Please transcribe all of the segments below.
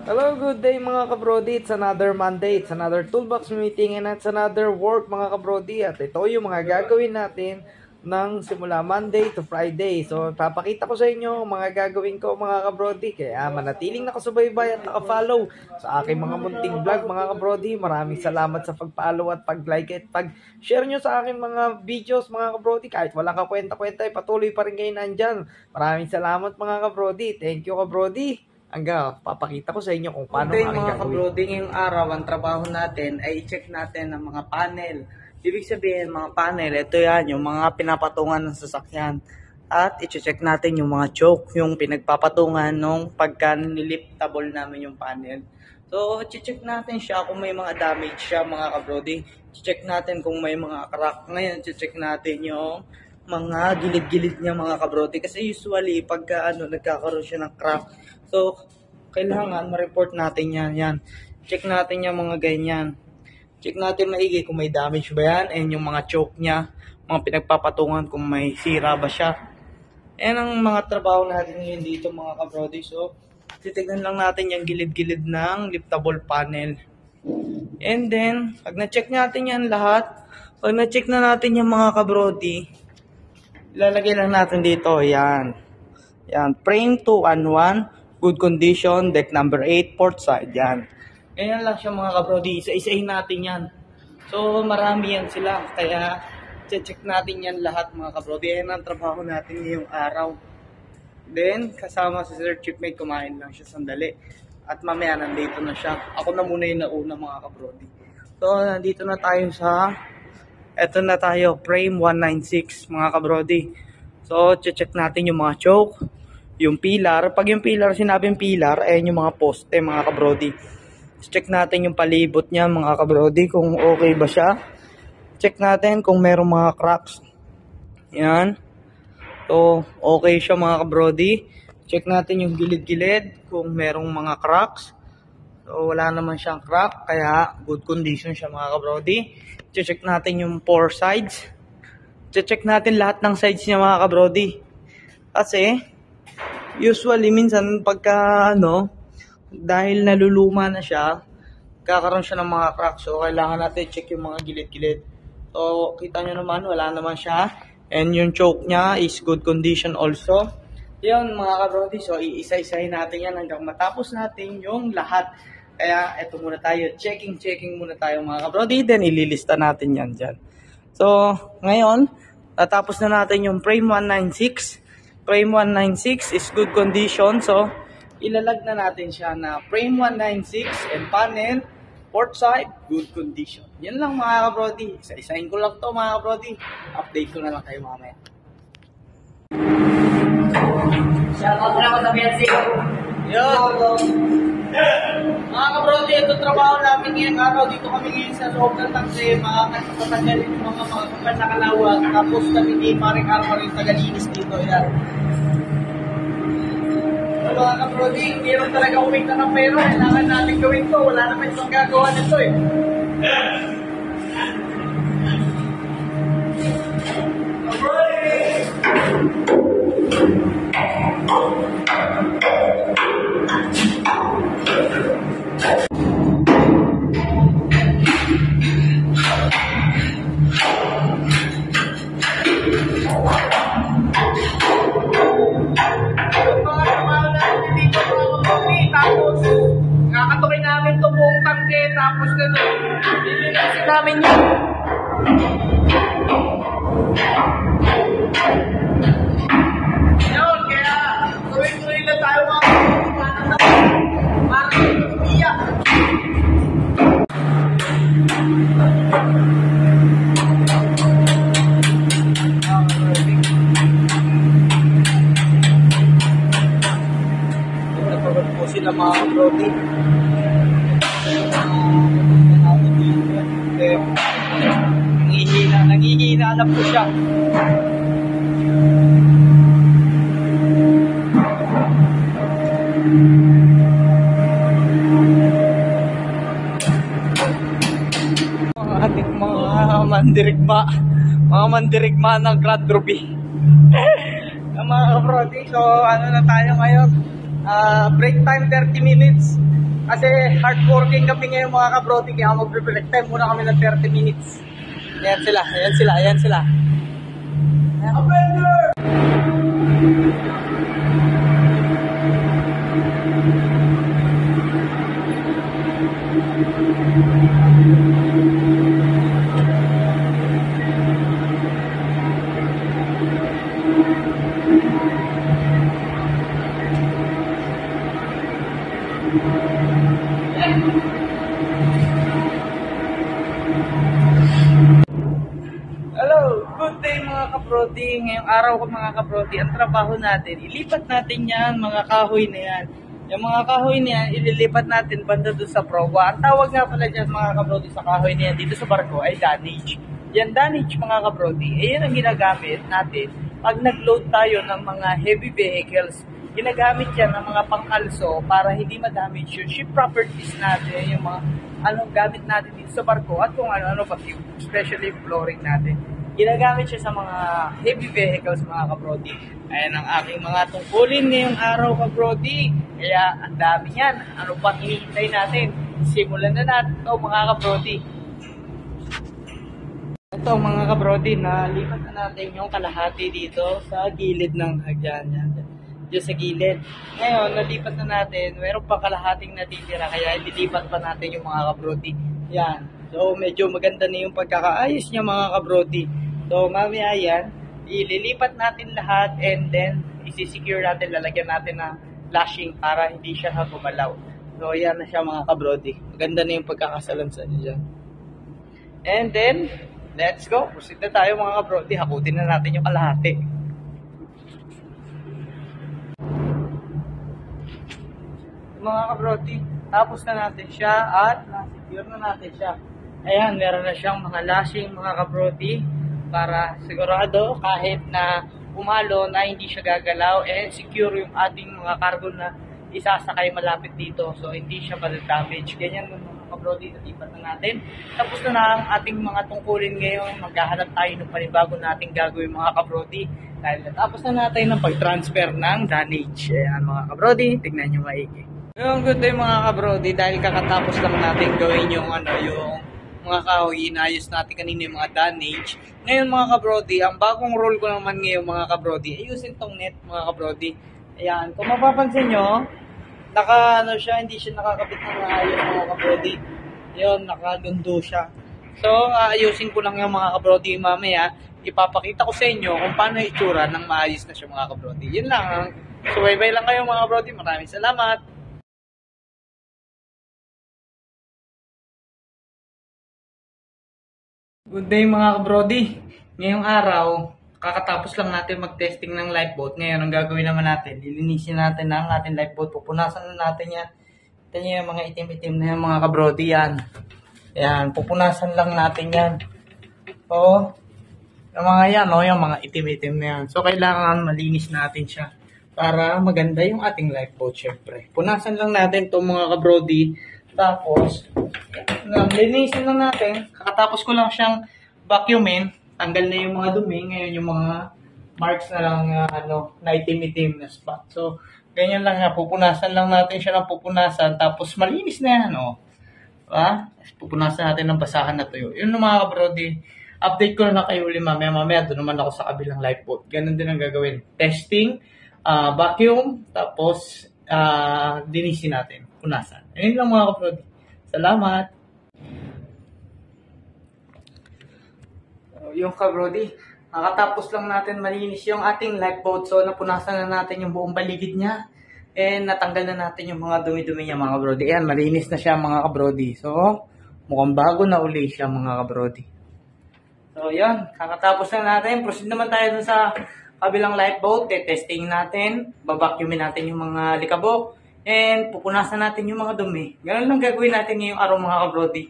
Hello, good day mga kabrody. It's another Monday, it's another toolbox meeting, and it's another work mga kabrody. At ito yung mga gagawin natin ng simula Monday to Friday. So, papakita ko sa inyo mga gagawin ko mga kabrody. Kaya manatiling nakasubaybay at nakafollow sa aking mga munting vlog mga kabrody. Maraming salamat sa pag-follow at pag-like at pag-share nyo sa aking mga videos mga kabrody. Kahit walang kakwenta-kwenta, patuloy pa rin kayo nandyan. Maraming salamat mga kabrody. Thank you kabrody. Hanggang papakita ko sa inyo kung paano Okay, ang mga gagawin. kabrody, ngayong araw, ang trabaho natin ay i-check natin ang mga panel. Ibig sabihin, mga panel, ito yan, yung mga pinapatungan ng sasakyan. At i-check natin yung mga choke, yung pinagpapatungan nung pagka niliftable namin yung panel. So, i-check natin siya kung may mga damage siya, mga kabrody. I-check natin kung may mga crack. Ngayon, i-check natin yung mga gilid-gilid niya, mga kabrody. Kasi usually, pagka nagkakaroon siya ng crack, so, kailangan ma-report natin yan. Check natin yung mga ganyan. Check natin maigi kung may damage ba yan. And yung mga choke niya, mga pinagpapatungan kung may sira ba siya. Yan ang mga trabaho natin ngayon dito mga kabrody. So, titignan lang natin yung gilid-gilid ng liftable panel. And then, pag na-check natin yan lahat, pag na-check na natin yung mga kabrody, ilalagay lang natin dito, yan. Yan, frame 2-1. Good condition, deck number 8, port side, yan. Ganyan lang siya mga kabrody, isa-isahin natin yan. So, marami yan sila, kaya check natin yan lahat mga kabrody. Yan ang trabaho natin ngayong araw. Then, kasama si Sir Chipmate, kumain lang siya sandali. At mamaya nandito na siya. Ako na muna yung nauna mga kabrody. So, nandito na tayo sa, eto na tayo, frame 196 mga kabrody. So, check natin yung mga choke, yung pillar. Pag yung pillar, sinabing pillar, ayan yung mga poste, mga kabrody. Check natin yung palibot niya, mga kabrody, kung okay ba siya. Check natin kung merong mga cracks. Yan. So, okay siya, mga kabrody. Check natin yung gilid-gilid, kung merong mga cracks. So, wala naman siyang crack, kaya good condition siya, mga kabrody. Check natin yung 4 sides. Check natin lahat ng sides niya, mga kabrody. Kasi, usually, minsan, pagka, dahil naluluma na siya, kakaroon siya ng mga cracks. So, kailangan natin check yung mga gilid-gilid. So, kita nyo naman, wala naman siya. And yung choke niya is good condition also. Yun, mga kabrody. So, iisa-isahin natin yan hanggang matapos natin yung lahat. Kaya, eto muna tayo. Checking muna tayo, mga kabrody. Then, ililista natin yan dyan. So, ngayon, tatapos na natin yung frame 196. Frame 196 is good condition. So, ilalag na natin siya na frame 196 and panel, port side, good condition. Yan lang mga kabrody. Isa-isahin ko lang to mga kabrody. Update ko na lang kayo mamaya. Shoutout na ako sa BNC. Yun. Mga kabrody, ito trabaho namin ngayong araw. Dito kami ngayon sa loob ng tangke. Makakatagalin yung mga kapal na kalawag. Tapos kami ni Maring Armory tagalinis dito. Yan. So, mga kabrody, hindi rin talaga umigta ng pero. Kailangan natin gawin to. Wala naman isang gagawa nito eh. Tapos, kakatukin namin ito buong tangke, tapos nito, lilinisin namin yun. Yun, kaya, tuloy-tuloy lang tayo mga parang iiyak. Po sila mga kabrody. Nangihina na po siya. Ating mga mandirigma ng Grand Ruby. Mga kabrody, so ano na tayo ngayon? break time 30 minutes. Kasi hardworking kami ngayon mga kabrodi, kaya mag-break time muna kami ng 30 minutes. Ayan sila, ayan sila, ayan sila. Hello, good day mga kabrodi. Ngayong araw ko mga kabrodi, ang trabaho natin, ilipat natin yan, mga kahoy na yan. Yung mga kahoy na yan, ililipat natin banda doon sa prowa. Ang tawag nga pala dyan mga kabrodi sa kahoy na yan dito sa barko ay dunnage. Yan dunnage mga kabrodi, eh yan ang ginagamit natin pag nag-load tayo ng mga heavy vehicles. Ginagamit yan ng mga pangkalso para hindi ma-damage yung ship properties natin, yung mga anong gamit natin dito sa barko at kung ano-ano pati, especially flooring natin. Ginagamit siya sa mga heavy vehicles mga kabrodi. Ayan ang aking mga tungkulin ngayong araw kabrodi. Kaya ang dami yan. Ano pang hinihintay natin? Simulan na natin ito mga kabrodi. Ito mga kabrodi, nalipat na natin yung kalahati dito sa gilid ng hagyan yan. Diyan sa gilid. Ngayon, nalipat na natin. Meron pa kalahating natitira kaya ililipat pa natin yung mga kabrodi. Yan. So, medyo maganda na yung pagkakaayos niya mga kabrodi. So, mamaya yan, ililipat natin lahat and then isi-secure natin, lalagyan natin ng lashing para hindi siya gumalaw. So, yan na siya mga kabrodi. Maganda na yung pagkakasalansan niya dyan. And then, let's go. Proceed na tayo mga kabrodi. Hakutin na natin yung kalahati. Mga kabrodi, tapos na natin siya at na-secure na natin siya. Ayan, meron na siyang mga lashing mga kabrodi para sigurado kahit na umalo na hindi siya gagalaw secure yung ating mga cargo na isasakay malapit dito. So, hindi siya ma-damage. Ganyan mga kabrodi, nalipat na natin. Tapos na ang ating mga tungkulin ngayon. Maghahanap tayo ng panibago nating gagawin mga kabrodi. Dahil natapos na natin ng pag-transfer ng dunnage. Ayan mga kabrodi, tignan nyo maigi. Yung good day mga kabrodi, dahil kakatapos lang natin gawin yung yung mga kahoy, inayos natin kanina yung mga dunnage. Ngayon mga kabrodi, ang bagong role ko naman ngayon mga kabrodi, ayusin tong net mga kabrodi. Ayan, kung mapapansin nyo, hindi siya nakakabit ng maayos mga kabrodi. Yun, nakagundo siya. So, ayusin ko lang yung mga kabrodi mamaya. Ipapakita ko sa inyo kung paano itsura ng maayos na siya mga kabrodi. Yun lang. Subaybay lang kayo mga kabrodi. Maraming salamat. Good day mga kabrodi. Ngayong araw, kakatapos lang natin mag-testing ng lifeboat. Ngayon, ang gagawin naman natin, lilinisin natin ang ating lifeboat. Pupunasan na natin yan. Ito nyo yung mga itim-itim na yung mga kabrodi yan. Ayan, pupunasan lang natin yan. O, yung mga yan, yung mga itim-itim na yan. So, kailangan malinis natin siya para maganda yung ating lifeboat, syempre. Punasan lang natin itong mga kabrodi. Tapos, linisin lang natin. Kakatapos ko lang siyang vacuumin. Tanggal na yung mga dumi. Ngayon yung mga marks na lang na itim-itim na spot. So, ganyan lang nga. Pupunasan lang natin siya ng pupunasan. Tapos, malinis na yan. Diba? Pupunasan natin ng basahan na tuyo. Yun mga kabrodi. Update ko na kayo ulit mamaya. Doon naman ako sa kabilang lifeboat. Ganun din ang gagawin. Testing, vacuum, tapos dinisin natin. Punasan. Ayun lang mga kabrodi. Salamat! Yung kabrodi, nakatapos lang natin malinis yung ating lifeboat. So, napunasan na natin yung buong paligid niya. And natanggal na natin yung mga dumi-dumi niya mga kabrodi. Ayan, malinis na siya mga kabrodi. So, mukhang bago na uli siya mga kabrodi. So, yan. Kakatapos na natin. Proceed naman tayo dun sa kabilang lifeboat. Testing natin. Babacuumin natin yung mga likabok. And pupunasan natin yung mga dumi. Ganun lang gagawin natin ngayong araw mga kabrodi.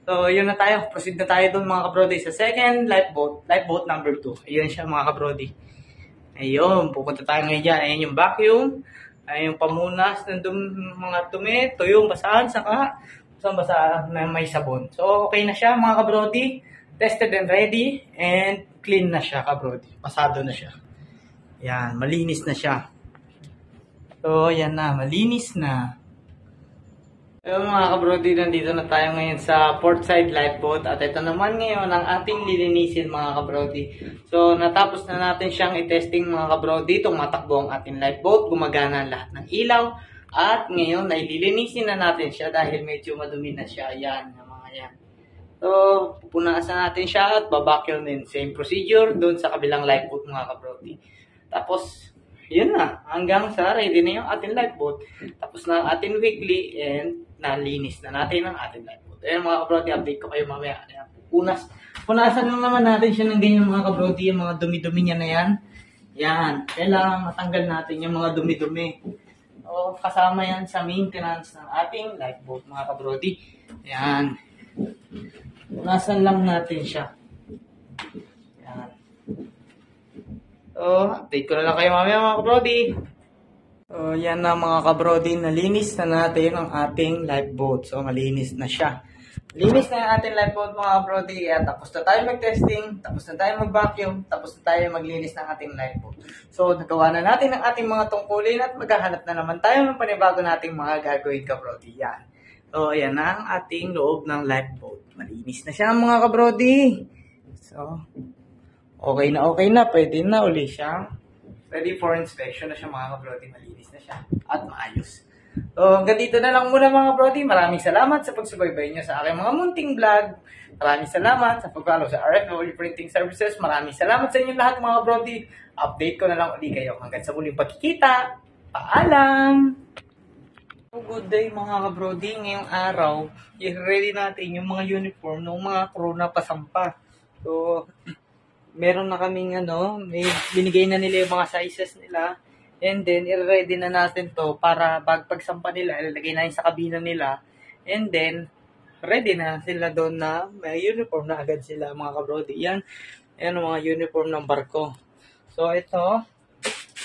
So, yun na tayo. Proceed na tayo dun mga kabrodi sa second lifeboat. Lifeboat number 2. Ayun siya mga kabrodi. Ayun. Pupunta tayo ngayon dyan. Ayun yung vacuum. Ayun yung pamunas ng mga dumi. Tuyong basahan. Saka basang-basa na may sabon. So, okay na siya mga kabrodi. Tested and ready. And clean na siya kabrodi. Pasado na siya. Yan. Malinis na siya. So, yan na. Malinis na. Ayun mga kabrodi, nandito na tayo ngayon sa Portside Lifeboat at ito naman ngayon ang ating lilinisin mga kabrodi. So natapos na natin siyang i-testing mga kabrodi, tumatakbo ang ating lifeboat, gumagana lahat ng ilaw at ngayon ay lilinisin na natin siya dahil medyo madumi na siya. Yan, yung mga yan. So pupunasan natin siya at babacuum din. Same procedure doon sa kabilang lifeboat mga kabrodi. Tapos yun na, hanggang sa ready na yung ating lifeboat. Tapos na ang ating weekly and nalinis na natin ang ating lifeboat. Ayan mga kabrodi, update ko kayo mamaya. Ayan, punasan lang naman natin siya ng ganyan mga kabrodi, yung mga dumi-dumi niya na yan. Yan, kailangan matanggal natin yung mga dumi-dumi. O, kasama yan sa maintenance ng ating lifeboat mga kabrodi. Yan. Punasan lang natin siya. Yan. So, update ko na lang kayo mamaya mga kabrodi. So, yan na mga kabrodi, nalinis na natin ang ating lifeboat. So, malinis na siya. Linis na yung ating lifeboat mga kabrodi. At tapos na tayo mag-testing, tapos na tayo mag-vacuum, tapos na tayo maglinis ng ating lifeboat. So, nagawa na natin ang ating mga tungkulin at maghahanap na naman tayo ng panibago nating mga gagawin kabrodi. Yan. So, ayan na ang ating loob ng lifeboat. Malinis na siya mga kabrodi. So, okay na. Pwede na uli siya. Ready for inspection na siya mga kabrodi. Malinis na siya at maayos. So hanggang dito na lang muna mga kabrodi. Maraming salamat sa pagsubaybay niyo sa aking mga munting vlog. Maraming salamat sa pag-follow sa RFW Printing Services. Maraming salamat sa inyo lahat mga kabrodi. Update ko na lang uli kayo. Hanggang sa muling pagkikita. Paalam! Good day mga kabrodi. Ngayong araw, i-ready natin yung mga uniform ng mga crew na pasampa. So, meron na kaming may binigay na nila yung mga sizes nila. And then, i-ready na natin to para pagsampa nila, ilalagay na sa kabina nila. And then, ready na sila doon na may uniform na agad sila mga kabrodi. Yan ang mga uniform ng barko. So, ito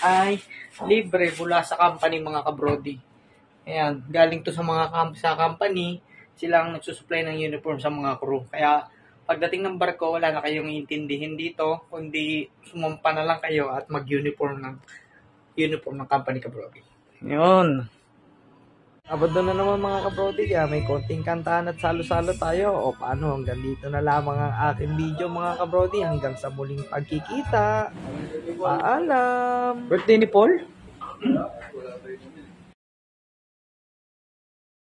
ay libre mula sa company mga kabrodi. Ayan, galing to sa mga sa company, silang nagsusupply ng uniform sa mga crew. Kaya, pagdating ng barko, wala na kayong iintindihin dito, kundi sumampa na lang kayo at mag-uniform ng company kabrodi. Yun. Abad na naman mga kabrodi, may konting kantahan at salo-salo tayo. O paano, hanggang dito na lamang ang aking video mga kabrodi. Hanggang sa muling pagkikita. Paalam! Birthday ni Paul?